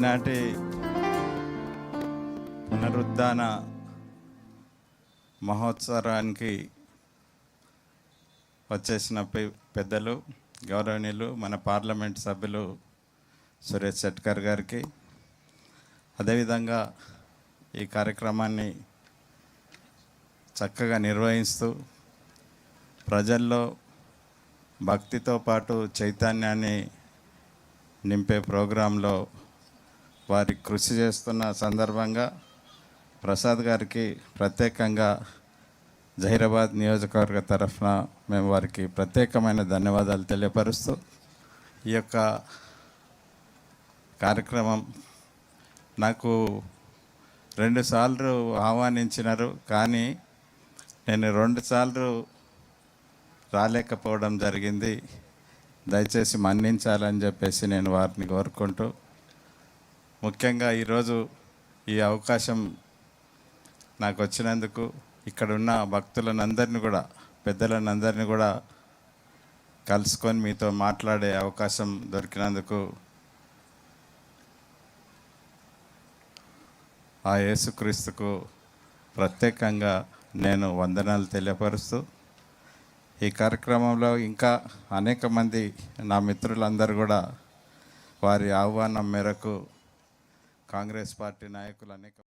ఈనాటి పునరుద్ధాన మహోత్సవానికి వచ్చేసిన పెద్దలు గౌరవనీయులు మన పార్లమెంట్ సభ్యులు సురేష్ శెట్కర్ గారికి, అదేవిధంగా ఈ కార్యక్రమాన్ని చక్కగా నిర్వహిస్తూ ప్రజల్లో భక్తితో పాటు చైతన్యాన్ని నింపే ప్రోగ్రాంలో వారి కృషి చేస్తున్న సందర్భంగా ప్రసాద్ గారికి ప్రత్యేకంగా జహీరాబాద్ నియోజకవర్గ తరఫున మేము వారికి ప్రత్యేకమైన ధన్యవాదాలు తెలియపరుస్తూ, ఈ యొక్క కార్యక్రమం నాకు 2 సార్లు ఆహ్వానించినారు, కానీ నేను 2 సార్లు రాలేకపోవడం జరిగింది. దయచేసి మన్నించాలని చెప్పేసి నేను వారిని కోరుకుంటూ, ముఖ్యంగా ఈరోజు ఈ అవకాశం నాకు వచ్చినందుకు ఇక్కడున్న భక్తులనందరినీ కూడా, పెద్దలనందరినీ కూడా కలుసుకొని మీతో మాట్లాడే అవకాశం దొరికినందుకు ఆ యేసుక్రీస్తుకు ప్రత్యేకంగా నేను వందనాలు తెలియపరుస్తూ, ఈ కార్యక్రమంలో ఇంకా అనేక మంది నా మిత్రులందరూ కూడా వారి ఆహ్వానం మేరకు కాంగ్రెస్ పార్టీ నాయకులు అనేక